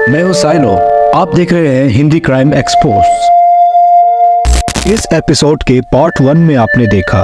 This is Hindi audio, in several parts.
मैं हूं साइलो। आप देख रहे हैं हिंदी क्राइम एक्सपोज। इस एपिसोड के पार्ट 1 में आपने देखा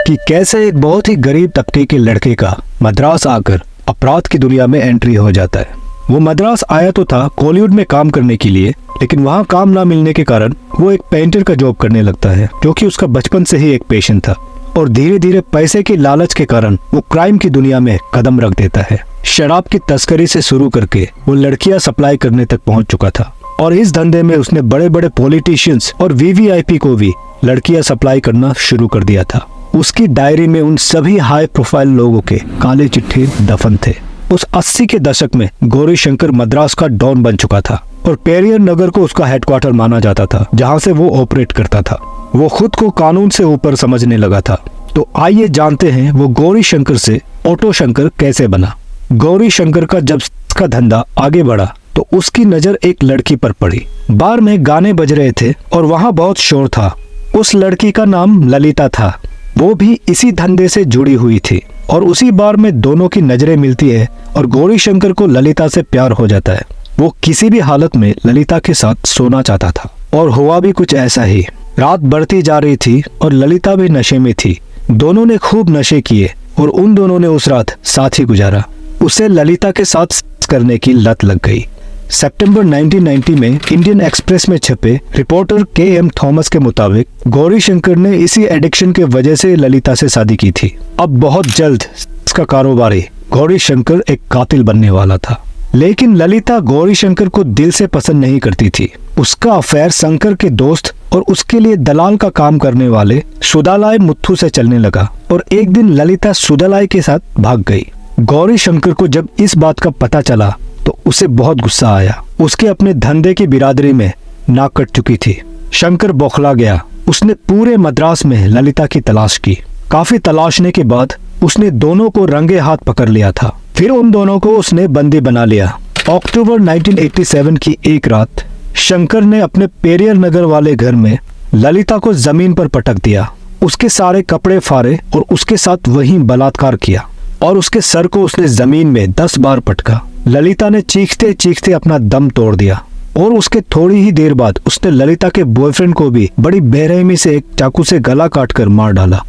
कि कैसे एक बहुत ही गरीब तबके के लड़के का मद्रास आकर अपराध की दुनिया में एंट्री हो जाता है। वो मद्रास आया तो था कॉलीवुड में काम करने के लिए, लेकिन वहाँ काम ना मिलने के कारण वो एक पेंटर का जॉब करने लगता है, जो कि उसका बचपन से ही एक पैशन था। और धीरे धीरे पैसे के लालच के कारण वो क्राइम की दुनिया में कदम रख देता है। शराब की तस्करी से शुरू करके वो लड़कियां सप्लाई करने तक पहुंच चुका था, और इस धंधे में उसने बड़े बड़े पॉलिटिशियंस और वीवीआईपी को भी लड़कियां सप्लाई करना शुरू कर दिया था। उसकी डायरी में उन सभी हाई प्रोफाइल लोगों के काले चिट्ठे दफन थे। उस 80 के दशक में गौरी शंकर मद्रास का डॉन बन चुका था और पेरियर नगर को उसका हेडक्वार्टर माना जाता था, जहां से वो ऑपरेट करता था। वो खुद को कानून से ऊपर समझने लगा था। तो आइए जानते हैं वो गौरी शंकर से ऑटो शंकर कैसे बना। गौरी शंकर का जब इसका धंधा आगे बढ़ा तो उसकी नजर एक लड़की पर पड़ी। बार में गाने बज रहे थे और वहाँ बहुत शोर था। उस लड़की का नाम ललिता था। वो भी इसी धंधे से जुड़ी हुई थी और उसी बार में दोनों की नजरें मिलती है और गौरी शंकर को ललिता से प्यार हो जाता है। वो किसी भी हालत में ललिता के साथ सोना चाहता था और हुआ भी कुछ ऐसा ही। रात बढ़ती जा रही थी और ललिता भी नशे में थी। दोनों ने खूब नशे किए और उन दोनों ने उस रात साथ ही गुजारा। उसे ललिता के साथ करने की लत लग गई। सितंबर 1990 में इंडियन एक्सप्रेस में छपे रिपोर्टर के.एम. थॉमस के मुताबिक गौरी शंकर ने इसी एडिक्शन के वजह से ललिता से शादी की थी। अब बहुत जल्द इसका कारोबारी गौरी शंकर एक कातिल बनने वाला था। लेकिन ललिता गौरी शंकर को दिल से पसंद नहीं करती थी। उसका अफेयर शंकर के दोस्त और उसके लिए दलाल का काम करने वाले सुदालाई मुथ्थू से चलने लगा और एक दिन ललिता सुदालाई के साथ भाग गई। गौरी शंकर को जब इस बात का पता चला तो उसे बहुत गुस्सा आया। उसके अपने धंधे की बिरादरी में नाक कट चुकी थी। शंकर बौखला गया। उसने पूरे मद्रास में ललिता की तलाश की। काफी तलाशने के बाद उसने दोनों को रंगे हाथ पकड़ लिया था। फिर उन दोनों को उसने बंदी बना लिया। अक्टूबर 1987 की एक रात शंकर ने अपने पेरियर नगर वाले घर में ललिता को जमीन पर पटक दिया। उसके सारे कपड़े फाड़े और उसके साथ वहीं बलात्कार किया और उसके सर को उसने जमीन में 10 बार पटका। ललिता ने चीखते चीखते अपना दम तोड़ दिया और उसके थोड़ी ही देर बाद उसने ललिता के बॉयफ्रेंड को भी बड़ी बेरहमी से एक चाकू से गला काटकर मार डाला।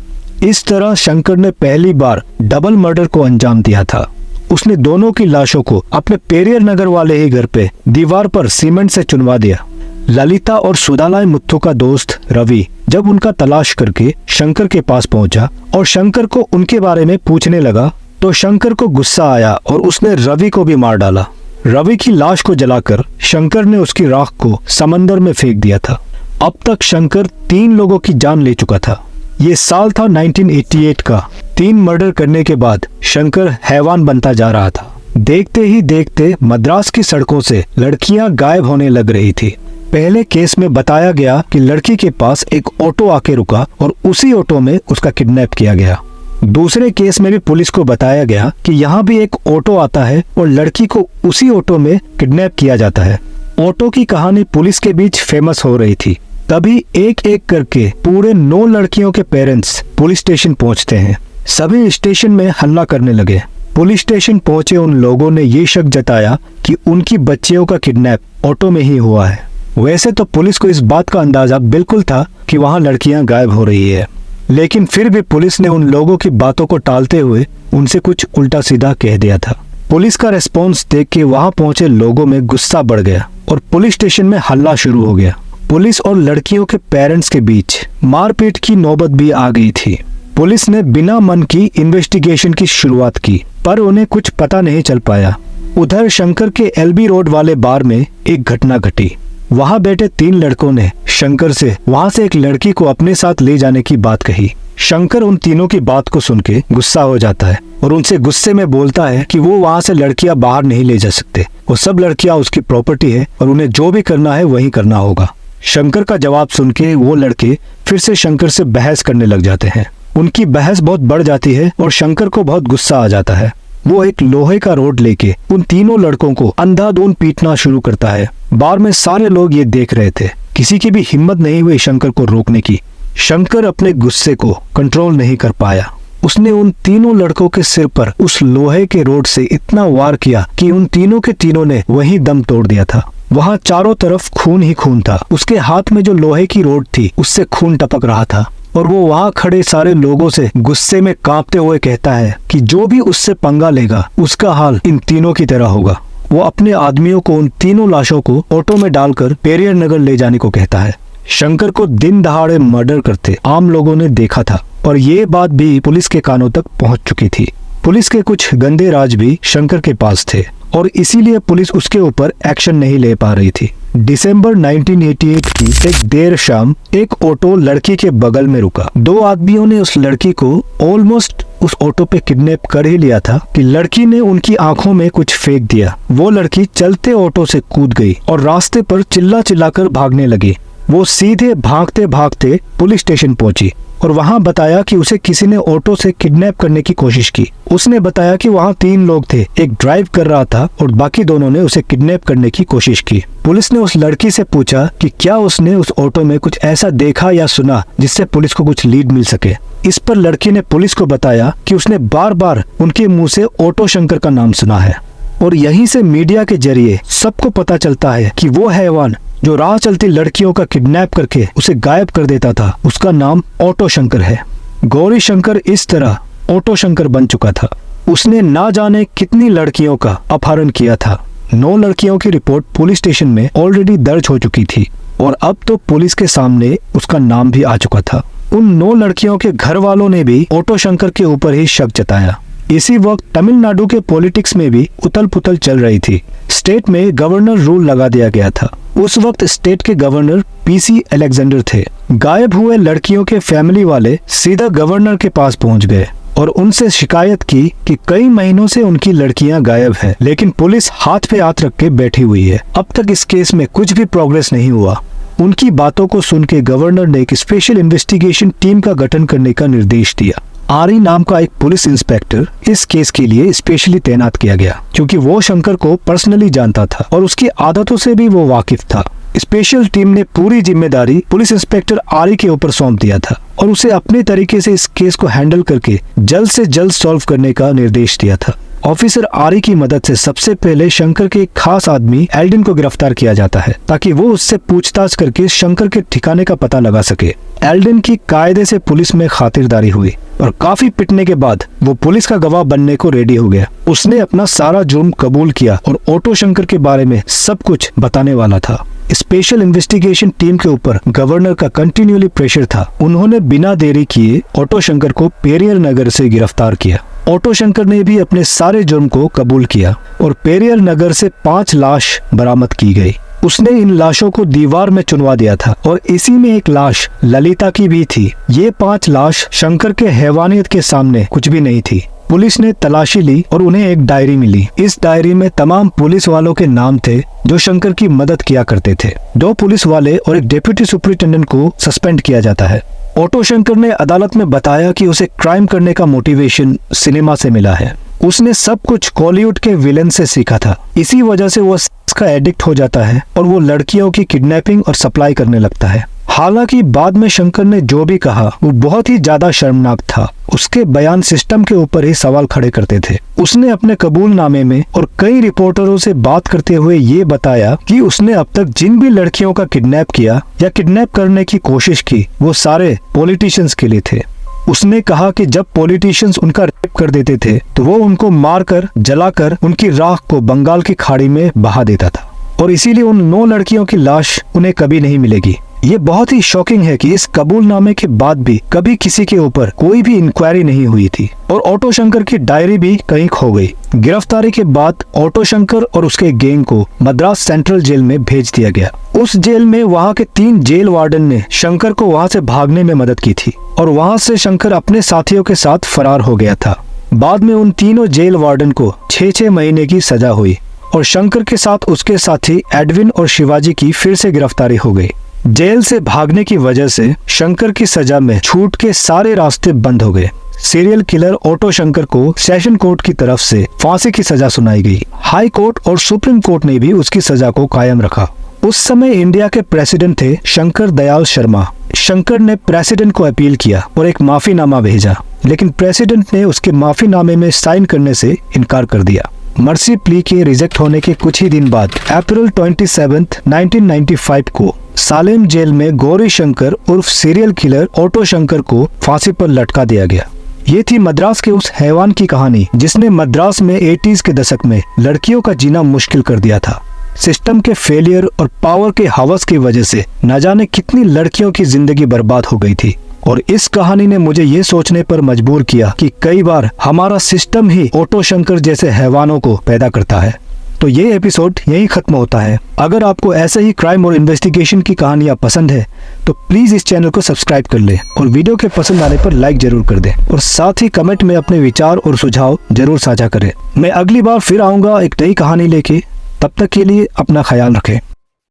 इस तरह शंकर ने पहली बार डबल मर्डर को अंजाम दिया था। उसने दोनों की लाशों को अपने पेरियर नगर वाले ही घर पे दीवार पर सीमेंट से चुनवा दिया। ललिता और सुदालाई मुथ्थू का दोस्त रवि जब उनका तलाश करके शंकर के पास पहुंचा और शंकर को उनके बारे में पूछने लगा तो शंकर को गुस्सा आया और उसने रवि को भी मार डाला। रवि की लाश को जलाकर शंकर ने उसकी राख को समंदर में फेंक दिया था। अब तक शंकर 3 लोगों की जान ले चुका था। ये साल था 1988 का। 3 मर्डर करने के बाद शंकर हैवान बनता जा रहा था। देखते ही देखते मद्रास की सड़कों से लड़कियां गायब होने लग रही थी। पहले केस में बताया गया कि लड़की के पास एक ऑटो आके रुका और उसी ऑटो में उसका किडनैप किया गया। दूसरे केस में भी पुलिस को बताया गया कि यहाँ भी एक ऑटो आता है और लड़की को उसी ऑटो में किडनैप किया जाता है। ऑटो की कहानी पुलिस के बीच फेमस हो रही थी। तभी एक एक करके पूरे 9 लड़कियों के पेरेंट्स पुलिस स्टेशन पहुंचते हैं। सभी स्टेशन में हल्ला करने लगे। पुलिस स्टेशन पहुंचे उन लोगों ने ये शक जताया कि उनकी बच्चियों का किडनैप ऑटो में ही हुआ है। वैसे तो पुलिस को इस बात का अंदाजा बिल्कुल था कि वहां लड़कियां गायब हो रही है, लेकिन फिर भी पुलिस ने उन लोगों की बातों को टालते हुए उनसे कुछ उल्टा सीधा कह दिया था। पुलिस का रेस्पॉन्स देख के वहां पहुंचे लोगों में गुस्सा बढ़ गया और पुलिस स्टेशन में हल्ला शुरू हो गया। पुलिस और लड़कियों के पेरेंट्स के बीच मारपीट की नौबत भी आ गई थी। पुलिस ने बिना मन की इन्वेस्टिगेशन की शुरुआत की, पर उन्हें कुछ पता नहीं चल पाया। उधर शंकर के एलबी रोड वाले बार में एक घटना घटी। वहां बैठे 3 लड़कों ने शंकर से वहां से एक लड़की को अपने साथ ले जाने की बात कही। शंकर उन तीनों की बात को सुन के गुस्सा हो जाता है और उनसे गुस्से में बोलता है कि वो वहां से लड़कियां बाहर नहीं ले जा सकते। वो सब लड़कियां उसकी प्रॉपर्टी है और उन्हें जो भी करना है वही करना होगा। शंकर का जवाब सुन के वो लड़के फिर से शंकर से बहस करने लग जाते हैं। उनकी बहस बहुत बढ़ जाती है और शंकर को बहुत गुस्सा आ जाता है। वो एक लोहे का रोड लेके उन तीनों लड़कों को अंधाधुंध पीटना शुरू करता है। बार में सारे लोग ये देख रहे थे। किसी की भी हिम्मत नहीं हुई शंकर को रोकने की। शंकर अपने गुस्से को कंट्रोल नहीं कर पाया। उसने उन तीनों लड़कों के सिर पर उस लोहे के रोड से इतना वार किया कि उन तीनों के तीनों ने वहीं दम तोड़ दिया था। वहाँ चारों तरफ खून ही खून था। उसके हाथ में जो लोहे की रोड थी उससे खून टपक रहा था और वो वहाँ खड़े सारे लोगों से गुस्से में कांपते हुए कहता है कि जो भी उससे पंगा लेगा उसका हाल इन तीनों की तरह होगा। वो अपने आदमियों को उन तीनों लाशों को ऑटो में डालकर पेरियर नगर ले जाने को कहता है। शंकर को दिन दहाड़े मर्डर करते आम लोगों ने देखा था और ये बात भी पुलिस के कानों तक पहुंच चुकी थी। पुलिस के कुछ गंदे राज भी शंकर के पास थे और इसीलिए पुलिस उसके ऊपर एक्शन नहीं ले पा रही थी। दिसंबर 1988 की एक देर शाम एक ऑटो लड़की के बगल में रुका। दो आदमियों ने उस लड़की को ऑलमोस्ट उस ऑटो पे किडनैप कर ही लिया था कि लड़की ने उनकी आंखों में कुछ फेंक दिया। वो लड़की चलते ऑटो से कूद गई और रास्ते पर चिल्ला चिल्लाकर भागने लगी। वो सीधे भागते भागते पुलिस स्टेशन पहुंची और वहां बताया कि उसे किसी ने ऑटो से किडनैप करने की कोशिश की। उसने बताया कि वहां 3 लोग थे, एक ड्राइव कर रहा था और बाकी दोनों ने उसे किडनैप करने की कोशिश की। पुलिस ने उस लड़की से पूछा कि क्या उसने उस ऑटो में कुछ ऐसा देखा या सुना जिससे पुलिस को कुछ लीड मिल सके। इस पर लड़की ने पुलिस को बताया कि उसने बार बार उनके मुंह से ऑटो शंकर का नाम सुना है और यहीं से मीडिया के जरिए सबको पता चलता है कि वो हैवान जो राह चलती लड़कियों का किडनैप करके उसे गायब कर देता था उसका नाम ऑटो शंकर है। गौरी शंकर इस तरह ऑटो शंकर बन चुका था। उसने ना जाने कितनी लड़कियों का अपहरण किया था। 9 लड़कियों की रिपोर्ट पुलिस स्टेशन में ऑलरेडी दर्ज हो चुकी थी और अब तो पुलिस के सामने उसका नाम भी आ चुका था। उन 9 लड़कियों के घर वालों ने भी ऑटो शंकर के ऊपर ही शक जताया। इसी वक्त तमिलनाडु के पॉलिटिक्स में भी उथल पुथल चल रही थी। स्टेट में गवर्नर रूल लगा दिया गया था। उस वक्त स्टेट के गवर्नर पीसी अलेक्जेंडर थे। गायब हुए लड़कियों के फैमिली वाले सीधा गवर्नर के पास पहुंच गए और उनसे शिकायत की कि कई महीनों से उनकी लड़कियां गायब है, लेकिन पुलिस हाथ पे हाथ रख के बैठी हुई है। अब तक इस केस में कुछ भी प्रोग्रेस नहीं हुआ। उनकी बातों को सुन के गवर्नर ने एक स्पेशल इन्वेस्टिगेशन टीम का गठन करने का निर्देश दिया। आरी नाम का एक पुलिस इंस्पेक्टर इस केस के लिए स्पेशली तैनात किया गया क्योंकि वो शंकर को पर्सनली जानता था और उसकी आदतों से भी वो वाकिफ था। स्पेशल टीम ने पूरी जिम्मेदारी पुलिस इंस्पेक्टर आरी के ऊपर सौंप दिया था और उसे अपने तरीके से इस केस को हैंडल करके जल्द से जल्द सॉल्व करने का निर्देश दिया था। ऑफिसर आरी की मदद से सबसे पहले शंकर के एक खास आदमी एल्डिन को गिरफ्तार किया जाता है ताकि वो उससे पूछताछ करके शंकर के ठिकाने का पता लगा सके। एल्डिन की कायदे से पुलिस में खातिरदारी हुई और काफी पिटने के बाद वो पुलिस का गवाह बनने को रेडी हो गया। उसने अपना सारा जुर्म कबूल किया और ऑटो शंकर के बारे में सब कुछ बताने वाला था। स्पेशल इन्वेस्टिगेशन टीम के ऊपर गवर्नर का कंटिन्यूअली प्रेशर था। उन्होंने बिना देरी किए ऑटो शंकर को पेरियर नगर से गिरफ्तार किया। ऑटो शंकर ने भी अपने सारे जुर्म को कबूल किया और पेरियर नगर से 5 लाश बरामद की गई। उसने इन लाशों को दीवार में चुनवा दिया था और इसी में एक लाश ललिता की भी थी। ये 5 लाश शंकर के हैवानियत के सामने कुछ भी नहीं थी। पुलिस ने तलाशी ली और उन्हें एक डायरी मिली। इस डायरी में तमाम पुलिस वालों के नाम थे जो शंकर की मदद किया करते थे। 2 पुलिस वाले और एक डिप्टी सुपरिटेंडेंट को सस्पेंड किया जाता है। ऑटो शंकर ने अदालत में बताया कि उसे क्राइम करने का मोटिवेशन सिनेमा से मिला है। उसने सब कुछ कॉलीवुड के विलेन से सीखा था। इसी वजह से वो इसका एडिक्ट हो जाता है और वो लड़कियों की किडनैपिंग और सप्लाई करने लगता है। हालांकि बाद में शंकर ने जो भी कहा वो बहुत ही ज्यादा शर्मनाक था। उसके बयान सिस्टम के ऊपर ही सवाल खड़े करते थे। उसने अपने कबूलनामे में और कई रिपोर्टरों से बात करते हुए ये बताया कि उसने अब तक जिन भी लड़कियों का किडनैप किया या किडनैप करने की कोशिश की वो सारे पॉलिटिशियंस के लिए थे। उसने कहा कि जब पॉलिटिशियंस उनका रेप कर देते थे तो वो उनको मारकर जलाकर उनकी राख को बंगाल की खाड़ी में बहा देता था और इसीलिए उन 9 लड़कियों की लाश उन्हें कभी नहीं मिलेगी। ये बहुत ही शॉकिंग है कि इस कबूलनामे के बाद भी कभी किसी के ऊपर कोई भी इंक्वायरी नहीं हुई थी और ऑटो शंकर की डायरी भी कहीं खो गई। गिरफ्तारी के बाद ऑटो शंकर और उसके गैंग को मद्रास सेंट्रल जेल में भेज दिया गया। उस जेल में वहाँ के 3 जेल वार्डन ने शंकर को वहाँ से भागने में मदद की थी और वहाँ से शंकर अपने साथियों के साथ फरार हो गया था। बाद में उन तीनों जेल वार्डन को 6-6 महीने की सजा हुई और शंकर के साथ उसके साथी एडविन और शिवाजी की फिर से गिरफ्तारी हो गई। जेल से भागने की वजह से शंकर की सजा में छूट के सारे रास्ते बंद हो गए। सीरियल किलर ऑटो शंकर को सेशन कोर्ट की तरफ से फांसी की सजा सुनाई गई। हाई कोर्ट और सुप्रीम कोर्ट ने भी उसकी सजा को कायम रखा। उस समय इंडिया के प्रेसिडेंट थे शंकर दयाल शर्मा। शंकर ने प्रेसिडेंट को अपील किया और एक माफीनामा भेजा। लेकिन प्रेसिडेंट ने उसके माफीनामे में साइन करने से इनकार कर दिया। मर्सी प्ली के रिजेक्ट होने के कुछ ही दिन बाद अप्रैल 27, 1995 को सालेम जेल में गौरी शंकर उर्फ सीरियल किलर ऑटो शंकर को फांसी पर लटका दिया गया। ये थी मद्रास के उस हैवान की कहानी जिसने मद्रास में 80s के दशक में लड़कियों का जीना मुश्किल कर दिया था। सिस्टम के फेलियर और पावर के हवस की वजह से न जाने कितनी लड़कियों की जिंदगी बर्बाद हो गई थी। और इस कहानी ने मुझे ये सोचने पर मजबूर किया कि कई बार हमारा सिस्टम ही ऑटो शंकर जैसे हैवानों को पैदा करता है। तो ये एपिसोड यहीं खत्म होता है। अगर आपको ऐसे ही क्राइम और इन्वेस्टिगेशन की कहानियां पसंद है तो प्लीज इस चैनल को सब्सक्राइब कर ले और वीडियो के पसंद आने पर लाइक जरूर कर दे और साथ ही कमेंट में अपने विचार और सुझाव जरूर साझा करें। मैं अगली बार फिर आऊंगा एक नई कहानी लेके। तब तक के लिए अपना ख्याल रखें।